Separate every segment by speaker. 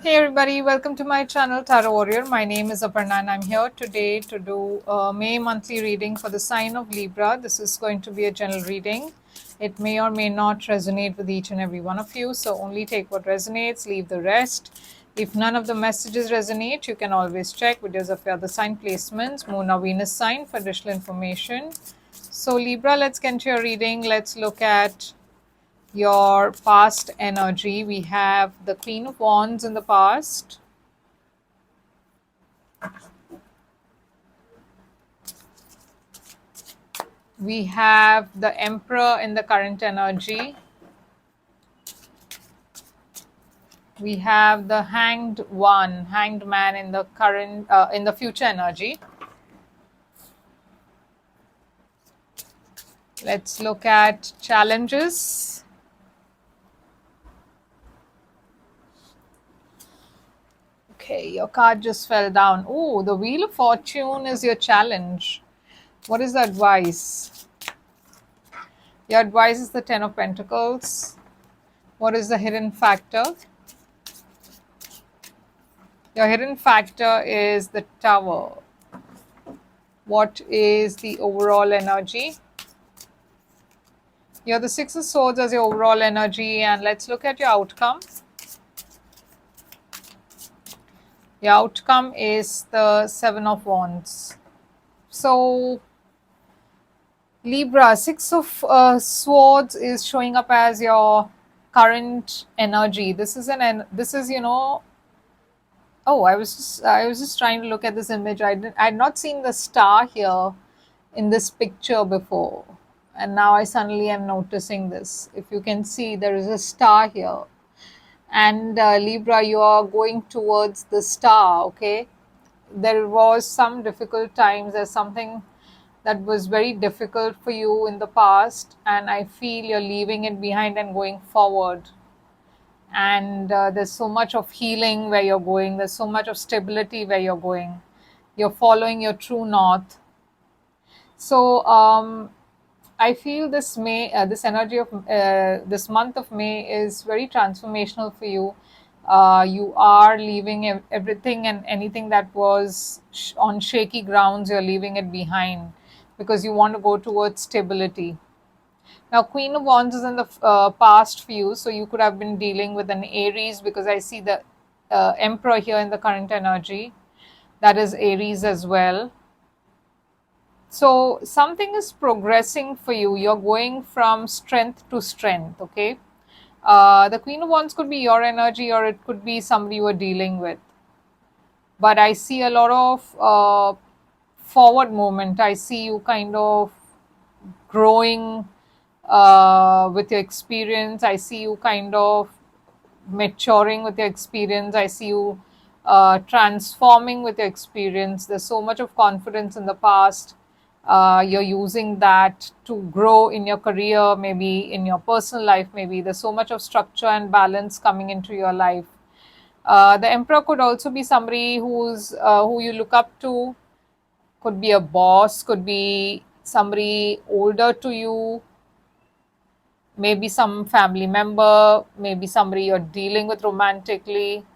Speaker 1: Hey everybody, welcome to my channel Tarot Warrior. My name is Aparna and I'm here today to do a May monthly reading for the sign of Libra. This is going to be a general reading. It may or may not resonate with each and every one of you, so only take what resonates, leave the rest. If none of the messages resonate, you can always check videos of your other sign placements, Moon or Venus sign for additional information. So Libra, let's get into your reading. Let's look at your past energy. We have the Queen of Wands in the past. We have the Emperor in the current energy. We have the Hanged Man in the current, in the future energy. Let's look at challenges. Okay, your card just fell down. Oh, the Wheel of Fortune is your challenge. What is the advice? Your advice is the Ten of Pentacles. What is the hidden factor? Your hidden factor is the Tower. What is the overall energy? You have the Six of Swords as your overall energy, and let's look at your outcome. Your outcome is the Seven of Wands. So Libra, Six of Swords is showing up as your current energy. This is oh, I was just trying to look at this image. I had not seen the star here in this picture before, and now I suddenly am noticing this. If you can see, there is a star here, and Libra, you are going towards the star. Okay, there was some difficult times. There's something that was very difficult for you in the past, and I feel you're leaving it behind and going forward. And there's so much of healing where you're going, there's so much of stability where you're going, you're following your true north. So I feel this energy of this month of May is very transformational for you. You are leaving everything and anything that was on shaky grounds, you're leaving it behind because you want to go towards stability. Now, Queen of Wands is in the past for you, so you could have been dealing with an Aries because I see the Emperor here in the current energy. That is Aries as well. So something is progressing for you. You're going from strength to strength, okay? The Queen of Wands could be your energy or it could be somebody you are dealing with. But I see a lot of forward movement. I see you kind of growing with your experience. I see you kind of maturing with your experience. I see you transforming with your experience. There's so much of confidence in the past. You're using that to grow in your career, maybe in your personal life, maybe. There's so much of structure and balance coming into your life. The Emperor could also be somebody who you look up to, could be a boss, could be somebody older to you, maybe some family member, maybe somebody you're dealing with romantically.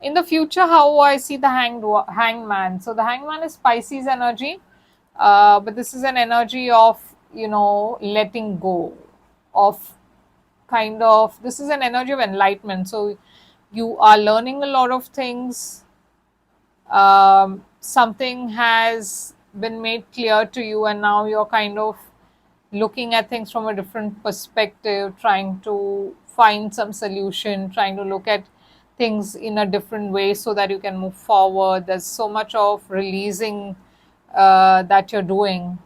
Speaker 1: In the future, how I see the hangman. So the hangman is Pisces energy, but this is an energy of letting go, of kind of, this is an energy of enlightenment. So you are learning a lot of things. Something has been made clear to you, and now you're kind of looking at things from a different perspective, trying to find some solution, trying to look at things in a different way so that you can move forward. There's so much of releasing that you're doing.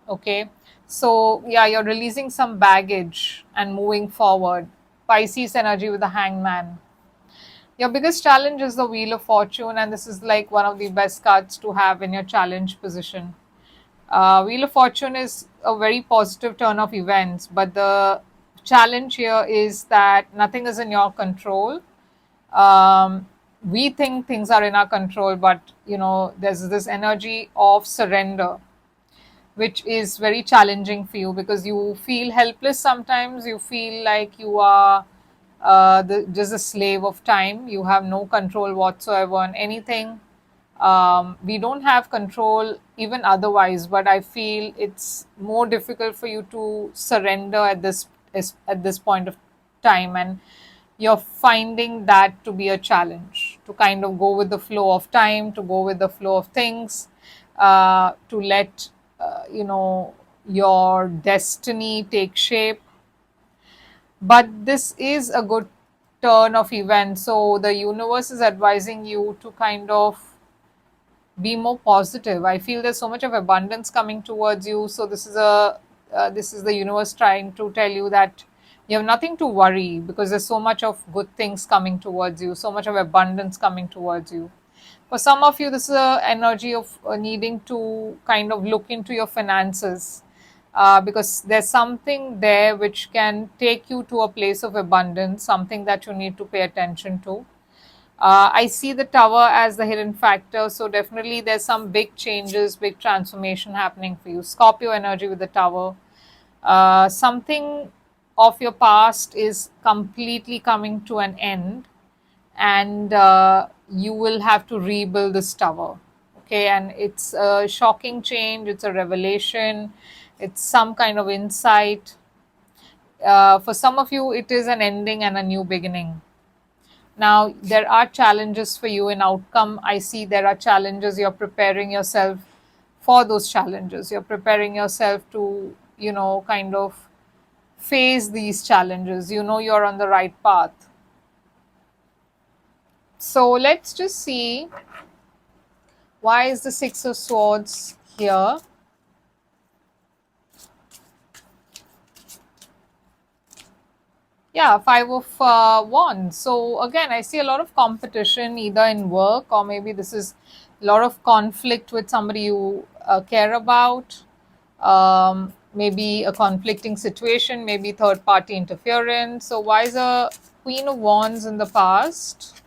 Speaker 1: Okay. So, yeah, you're releasing some baggage and moving forward. Pisces energy with the hangman. Your biggest challenge is the Wheel of Fortune, and this is like one of the best cards to have in your challenge position. Wheel of Fortune is a very positive turn of events, but the challenge here is that nothing is in your control. We think things are in our control, but there's this energy of surrender, which is very challenging for you because you feel helpless sometimes. You feel like you are just a slave of time. You have no control whatsoever on anything. We don't have control even otherwise, but I feel it's more difficult for you to surrender at this point of time, and you're finding that to be a challenge, to kind of go with the flow of time, to go with the flow of things, to let your destiny take shape. But this is a good turn of events, so the universe is advising you to kind of be more positive. I feel there's so much of abundance coming towards you. So this is the universe trying to tell you that you have nothing to worry, because there's so much of good things coming towards you, so much of abundance coming towards you. For some of you, this is a energy of needing to kind of look into your finances, because there's something there which can take you to a place of abundance, something that you need to pay attention to. I see the tower as the hidden factor, so definitely there's some big changes, big transformation happening for you. Scorpio energy with the tower. Something of your past is completely coming to an end, and you will have to rebuild this tower. Okay, and it's a shocking change, it's a revelation, it's some kind of insight. For some of you, it is an ending and a new beginning. Now, there are challenges for you in outcome. I see there are challenges. You're preparing yourself for those challenges. You're preparing yourself to, kind of face these challenges. You know you're on the right path. So let's just see, why is the Six of Swords here? Yeah, Five of Wands. So again, I see a lot of competition either in work, or maybe this is a lot of conflict with somebody you care about. Maybe a conflicting situation, maybe third party interference. So why is a Queen of Wands in the past?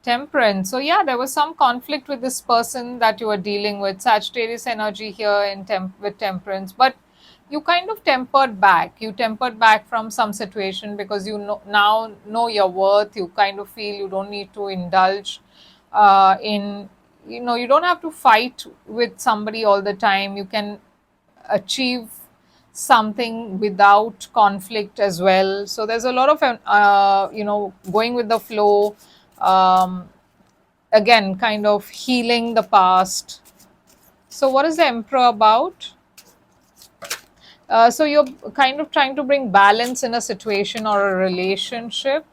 Speaker 1: Temperance. So yeah, there was some conflict with this person that you were dealing with. Sagittarius energy here in with Temperance, but you kind of tempered back. You tempered back from some situation because you now know your worth. You kind of feel you don't need to indulge in, you don't have to fight with somebody all the time. You can achieve something without conflict as well. So there's a lot of going with the flow, um, again kind of healing the past. So what is the Emperor about? So you're kind of trying to bring balance in a situation or a relationship.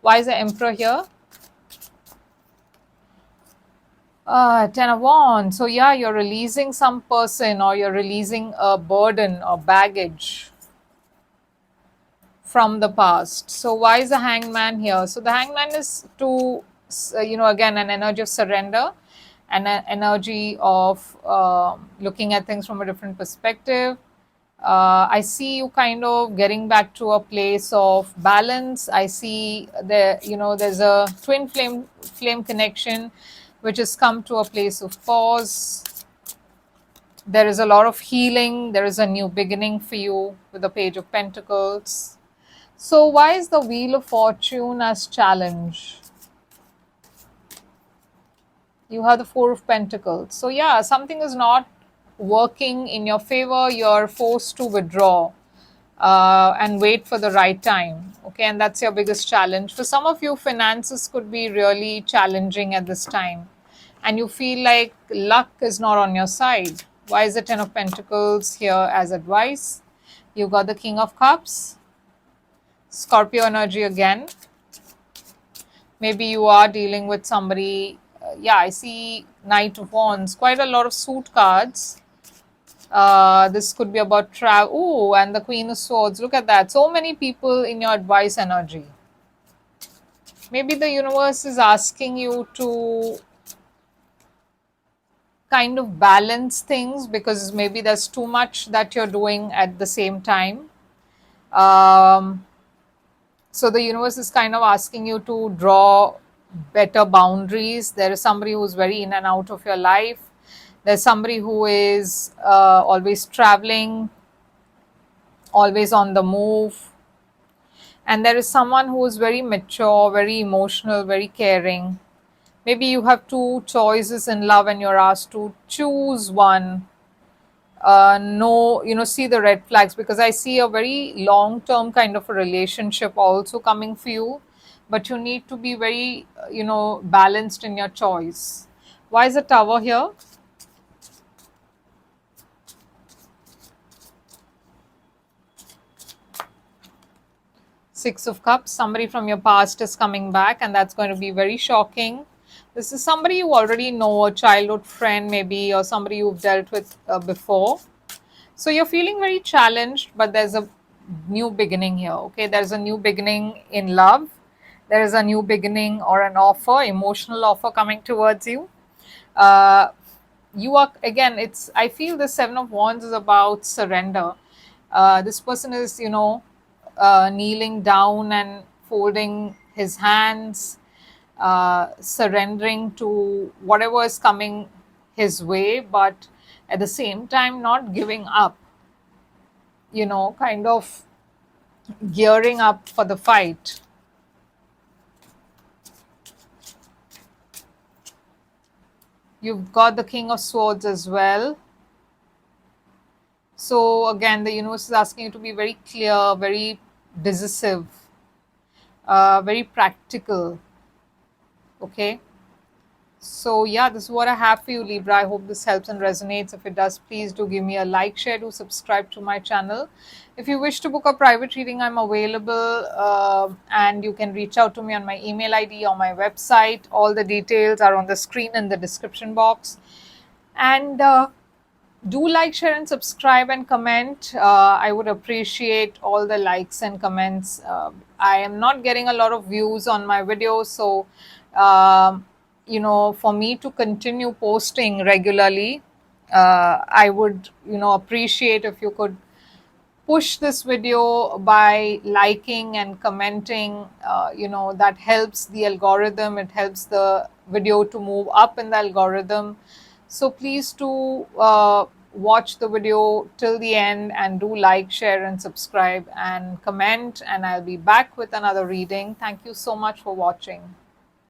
Speaker 1: Why is the Emperor here? Ten of Wands. So yeah, you're releasing some person, or you're releasing a burden or baggage from the past. So why is the Hangman here? So the Hangman is to, again, an energy of surrender, and an energy of looking at things from a different perspective. I see you kind of getting back to a place of balance. I see there's a twin flame connection which has come to a place of pause. There is a lot of healing. There is a new beginning for you with the Page of Pentacles. So why is the Wheel of Fortune as challenge? You have the Four of Pentacles. So yeah, something is not working in your favor. You're forced to withdraw and wait for the right time. Okay, and that's your biggest challenge. For some of you, finances could be really challenging at this time, and you feel like luck is not on your side. Why is the Ten of Pentacles here as advice? You got the King of Cups, Scorpio energy again. Maybe you are dealing with somebody. Yeah, I see Knight of Wands, quite a lot of suit cards. This could be about travel. Oh, and the Queen of Swords. Look at that. So many people in your advice energy. Maybe the universe is asking you to kind of balance things, because maybe there's too much that you're doing at the same time. So the universe is kind of asking you to draw better boundaries. There is somebody who's very in and out of your life. There's somebody who is always traveling, always on the move. And there is someone who is very mature, very emotional, very caring. Maybe you have two choices in love and you're asked to choose one. No, see the red flags, because I see a very long term kind of a relationship also coming for you, but you need to be very, balanced in your choice. Why is the tower here? Six of Cups. Somebody from your past is coming back, and that's going to be very shocking. This is somebody you already know, a childhood friend, maybe, or somebody you've dealt with before. So you're feeling very challenged, but there's a new beginning here. Okay, there's a new beginning in love. There is a new beginning or an offer, emotional offer coming towards you. Uh, you are, again, it's, I feel the Seven of Wands is about surrender. This person is, kneeling down and folding his hands, surrendering to whatever is coming his way, but at the same time not giving up, kind of gearing up for the fight. You've got the King of Swords as well. So again, the universe is asking you to be very clear, very decisive, very practical. Okay. So yeah, this is what I have for you, Libra. I hope this helps and resonates. If it does, please do give me a like, share, do subscribe to my channel. If you wish to book a private reading, I'm available, and you can reach out to me on my email ID or my website. All the details are on the screen in the description box. And do like, share, and subscribe and comment. I would appreciate all the likes and comments. I am not getting a lot of views on my videos, so for me to continue posting regularly, I would appreciate if you could push this video by liking and commenting. That helps the algorithm, it helps the video to move up in the algorithm. So please do watch the video till the end, and do like, share, and subscribe and comment, and I'll be back with another reading. Thank you so much for watching.